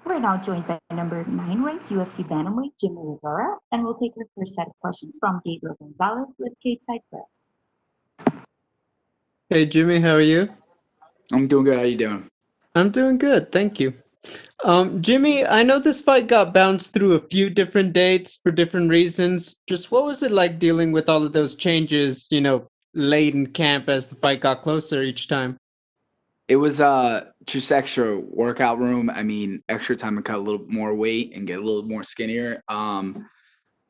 We're now joined by number 9 ranked UFC bantamweight Jimmie Rivera, and we'll take our first set of questions from Gabriel Gonzalez with Cage Side Press. Hey Jimmy, how are you? I'm doing good. How you doing? I'm doing good, thank you. Jimmy, I know this fight got bounced through a few different dates for different reasons. Just what was it like dealing with all of those changes, late in camp as the fight got closer each time? It was just extra workout room. I mean, extra time to cut a little more weight and get a little more skinnier. I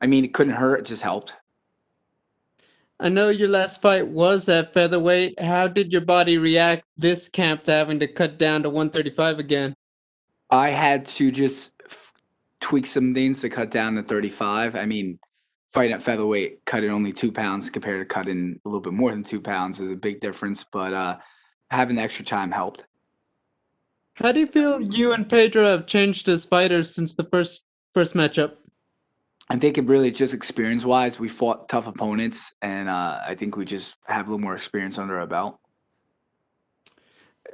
mean, it couldn't hurt. It just helped. I know your last fight was at featherweight. How did your body react this camp to having to cut down to 135 again? I had to just tweak some things to cut down to 35. I mean, fighting at featherweight, cutting only 2 pounds compared to cutting a little bit more than 2 pounds is a big difference. But having the extra time helped. How do you feel you and Pedro have changed as fighters since the first matchup? I think it really just experience-wise, we fought tough opponents, and I think we just have a little more experience under our belt.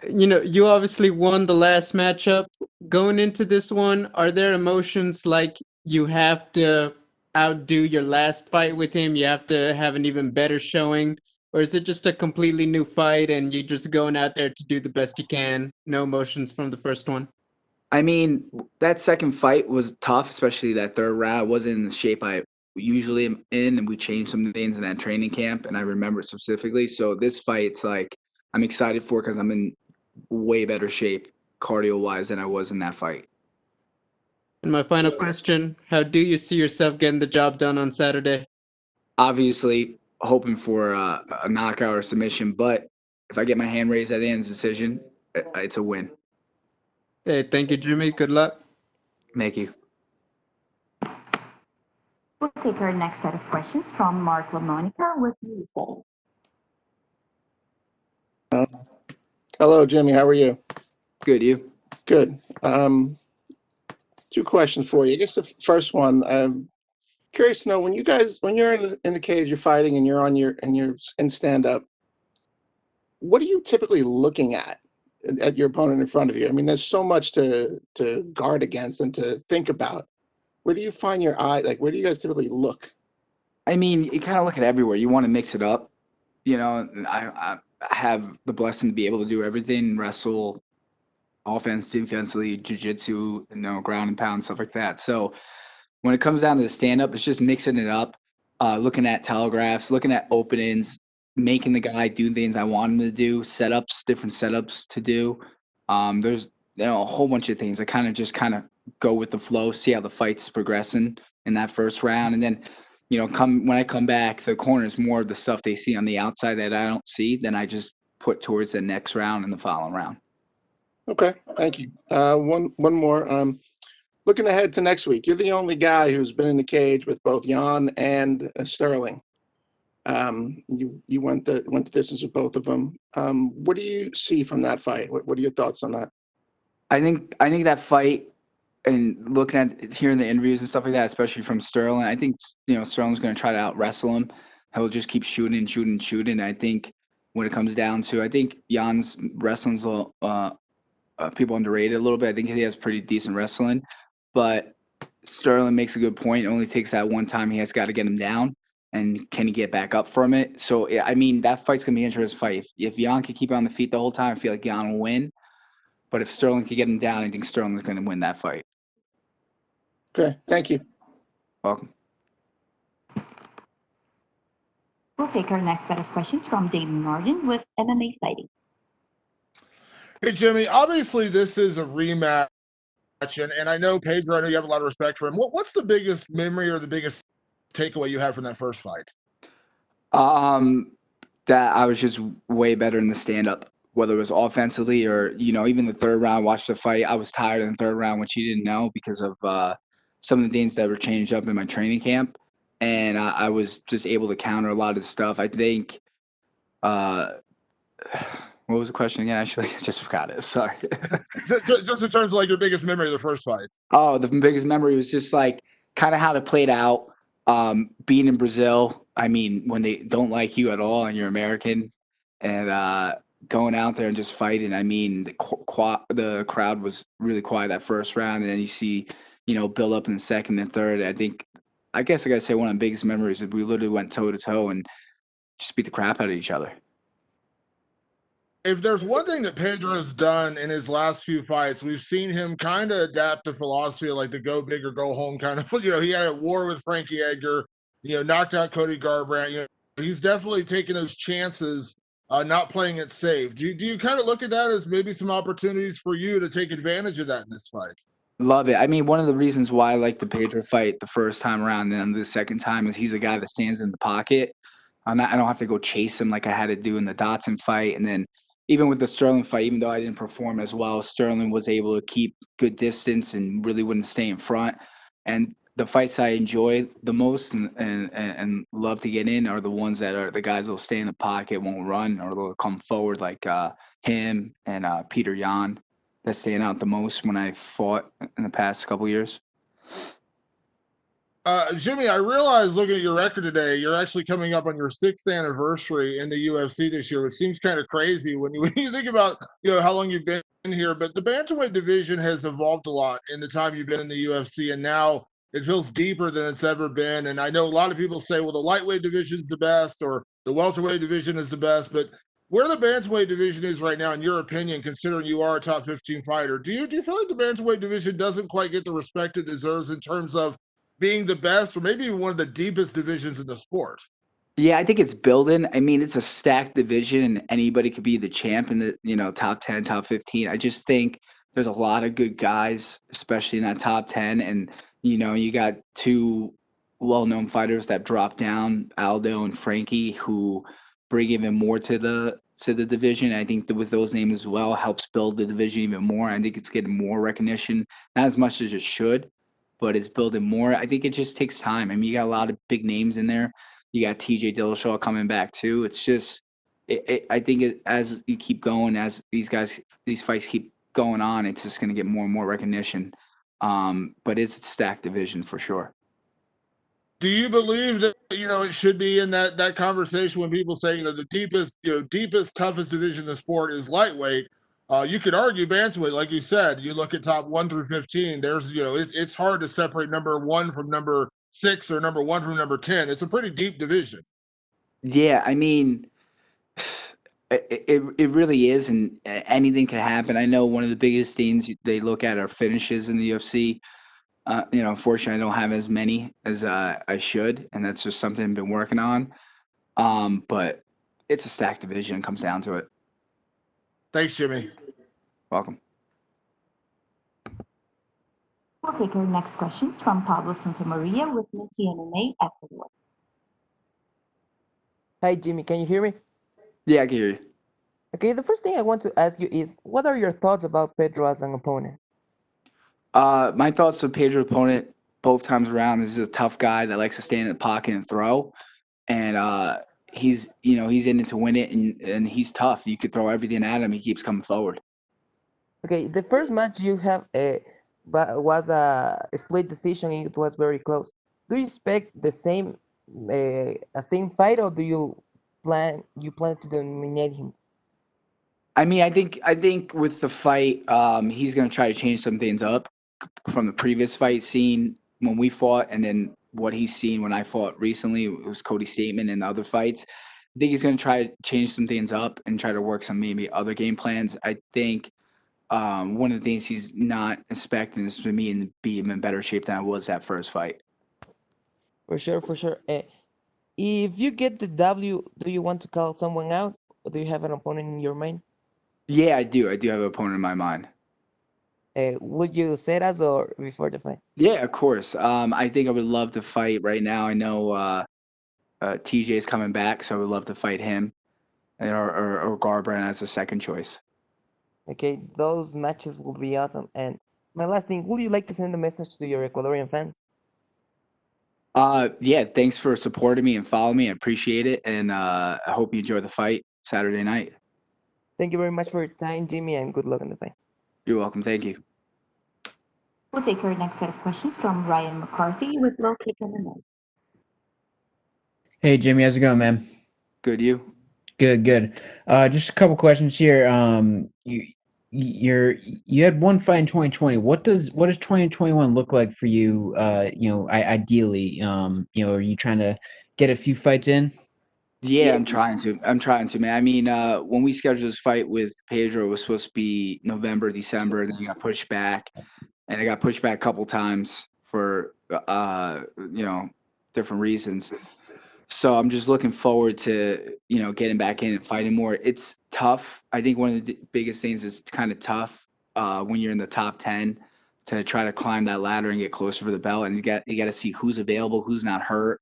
You obviously won the last matchup. Going into this one, are there emotions like you have to outdo your last fight with him? You have to have an even better showing? Or is it just a completely new fight and you're just going out there to do the best you can? No emotions from the first one? I mean, that second fight was tough, especially that third round. I wasn't in the shape I usually am in, and we changed some things in that training camp, and I remember it specifically. So this fight, it's like I'm excited for because I'm in way better shape cardio-wise than I was in that fight. And my final question, how do you see yourself getting the job done on Saturday? Obviously, hoping for a knockout or submission, but if I get my hand raised at the end of the decision, it's a win. Hey, thank you, Jimmy. Good luck. Thank you. We'll take our next set of questions from Mark LaMonica with Newsday. Hello, Jimmy. How are you? Good, you? Good. Two questions for you. I guess the first one, I'm curious to know when you're in the cage, you're fighting, and you're in stand up. What are you typically looking at your opponent in front of you? I mean, there's so much to guard against and to think about. Where do you find your eye? Like, where do you guys typically look? I mean, you kind of look at everywhere. You want to mix it up. And I have the blessing to be able to do everything, wrestle, offense, defensively, jiu-jitsu, ground and pound, stuff like that. So when it comes down to the stand-up, it's just mixing it up, looking at telegraphs, looking at openings, making the guy do things I want him to do, different setups to do. There's a whole bunch of things. I kind of go with the flow, see how the fight's progressing in that first round, and then when I come back, the corner is more of the stuff they see on the outside that I don't see. Then I just put towards the next round and the following round. Okay, thank you. One more. Looking ahead to next week, you're the only guy who's been in the cage with both Jan and Sterling. You went the distance with both of them. What do you see from that fight? What are your thoughts on that? I think that fight, and looking at hearing the interviews and stuff like that, especially from Sterling, I think Sterling's going to try to out wrestle him. He'll just keep shooting. I think when it comes down to, I think Jan's wrestling's a little people underrated a little bit. I think he has pretty decent wrestling, but Sterling makes a good point. It only takes that one time. He has got to get him down, and can he get back up from it? So I mean, that fight's gonna be an interesting fight. If Jan can keep on the feet the whole time, I feel like Jan will win. But if Sterling can get him down, I think Sterling's gonna win that fight. Okay, thank you. Welcome. We'll take our next set of questions from Damon Martin with MMA Fighting. Hey, Jimmy, obviously this is a rematch, and I know Pedro, I know you have a lot of respect for him. What's the biggest memory or the biggest takeaway you have from that first fight? That I was just way better in the stand-up, whether it was offensively or, even the third round, watched the fight. I was tired in the third round, which you didn't know because of some of the things that were changed up in my training camp. And I was just able to counter a lot of stuff. I think what was the question again? Actually, I just forgot it. Sorry. Just in terms of like your biggest memory of the first fight. Oh, the biggest memory was just like kind of how it played out. Being in Brazil, I mean, when they don't like you at all and you're American, and going out there and just fighting. I mean, the crowd was really quiet that first round, and then you see, build up in the second and third. I guess I gotta say one of the biggest memories is we literally went toe to toe and just beat the crap out of each other. If there's one thing that Pedro has done in his last few fights, we've seen him kind of adapt the philosophy of like the go big or go home kind of. He had a war with Frankie Edgar, knocked out Cody Garbrandt. He's definitely taking those chances, not playing it safe. Do you kind of look at that as maybe some opportunities for you to take advantage of that in this fight? Love it. I mean, one of the reasons why I like the Pedro fight the first time around and then the second time is he's a guy that stands in the pocket. I don't have to go chase him like I had to do in the Dotson fight. And then even with the Sterling fight, even though I didn't perform as well, Sterling was able to keep good distance and really wouldn't stay in front. And the fights I enjoy the most and love to get in are the ones that are the guys that'll stay in the pocket, won't run, or they'll come forward like him and Peter Yan. That's staying out the most when I fought in the past couple years. Jimmie, I realize looking at your record today, you're actually coming up on your 6th anniversary in the UFC this year, which seems kind of crazy when you think about how long you've been here. But the bantamweight division has evolved a lot in the time you've been in the UFC, and now it feels deeper than it's ever been. And I know a lot of people say, well, the lightweight division is the best, or the welterweight division is the best, but where the bantamweight division is right now, in your opinion, considering you are a top 15 fighter, do you feel like the bantamweight division doesn't quite get the respect it deserves in terms of being the best, or maybe even one of the deepest divisions in the sport? Yeah, I think it's building. I mean, it's a stacked division, and anybody could be the champ in the top 10, top 15. I just think there's a lot of good guys, especially in that top 10, and you got two well-known fighters that drop down, Aldo and Frankie, who bring even more to the division. I think that with those names as well helps build the division even more. I think it's getting more recognition, not as much as it should, but it's building more. I think it just takes time. I mean, you got a lot of big names in there. You got TJ Dillashaw coming back too. It's just, I think as you keep going, as these fights keep going on, it's just going to get more and more recognition. But it's a stacked division for sure. Do you believe that it should be in that conversation when people say the deepest, toughest division in the sport is lightweight? You could argue bantamweight, like you said. You look at top 1 through 15. There's it's hard to separate number 1 from number 6 or number 1 from number 10. It's a pretty deep division. Yeah, I mean, it really is, and anything can happen. I know one of the biggest things they look at are finishes in the UFC. Unfortunately, I don't have as many as I should, and that's just something I've been working on. But it's a stacked division. It comes down to it. Thanks, Jimmie. Welcome. We'll take our next questions from Pablo Santamaria with Multi MMA Ecuador. Hi, Jimmie. Can you hear me? Yeah, I can hear you. Okay, the first thing I want to ask you is, what are your thoughts about Pedro as an opponent? My thoughts on Pedro opponent both times around is he's a tough guy that likes to stand in the pocket and throw, and he's in it to win it, and he's tough. You could throw everything at him, he keeps coming forward. Okay, the first match you have was a split decision, and it was very close. Do you expect the same fight, or do you plan to dominate him? I mean, I think with the fight, he's gonna try to change some things up from the previous fight scene when we fought, and then what he's seen when I fought recently. It was Cody Stateman and other fights. I think he's gonna try to change some things up and try to work some maybe other game plans. I think one of the things he's not expecting is for me to be in better shape than I was that first fight. For sure, for sure. If you get the W, do you want to call someone out, or do you have an opponent in your mind? Yeah, I do. I do have an opponent in my mind. Would you say us or before the fight? Yeah, of course. I think I would love to fight right now. I know TJ is coming back, so I would love to fight him, or Garbrandt as a second choice. Okay, those matches will be awesome. And my last thing, would you like to send a message to your Ecuadorian fans? Yeah, thanks for supporting me and following me. I appreciate it, and I hope you enjoy the fight Saturday night. Thank you very much for your time, Jimmie, and good luck in the fight. You're welcome. Thank you. We'll take our next set of questions from Ryan McCarthy with Low Kick MMA. Hey, Jimmie, how's it going, man? Good, you? Good, good. Just a couple questions here. You had one fight in 2020. What does 2021 look like for you? Ideally, are you trying to get a few fights in? Yeah, I'm trying to. I'm trying to, man. I mean, when we scheduled this fight with Pedro, it was supposed to be November, December, and then it got pushed back, and it got pushed back a couple times for different reasons. So I'm just looking forward to, getting back in and fighting more. It's tough. I think one of the biggest things is kind of tough when you're in the top 10 to try to climb that ladder and get closer for the belt. And you got to see who's available, who's not hurt,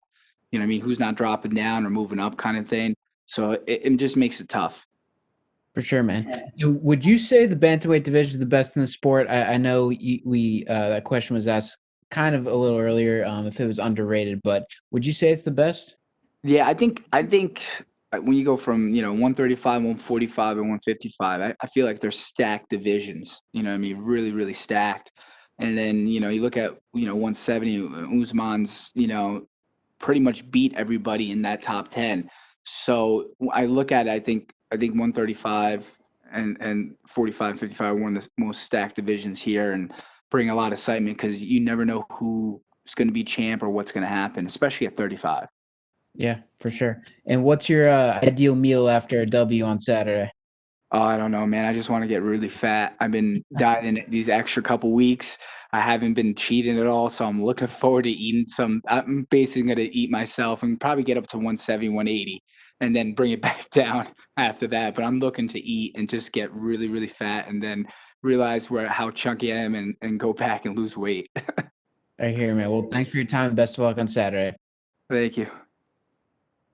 you know what I mean, who's not dropping down or moving up kind of thing. So it just makes it tough. For sure, man. Would you say the bantamweight division is the best in the sport? I know that question was asked kind of a little earlier, if it was underrated, but would you say it's the best? Yeah, I think when you go from 135, 145, and 155, I feel like they're stacked divisions. You know what I mean? Really, really stacked. And then you look at 170, Usman's pretty much beat everybody in that top 10. So I look at it, I think 135 and 45 and 55 are one of the most stacked divisions here and bring a lot of excitement because you never know who's going to be champ or what's going to happen, especially at 35. Yeah, for sure. And what's your ideal meal after a W on Saturday? Oh, I don't know, man. I just want to get really fat. I've been dieting these extra couple weeks. I haven't been cheating at all, so I'm looking forward to eating some. I'm basically going to eat myself and probably get up to 170, 180, and then bring it back down after that. But I'm looking to eat and just get really, really fat and then realize how chunky I am and go back and lose weight. Right here, man. Well, thanks for your time. Best of luck on Saturday. Thank you.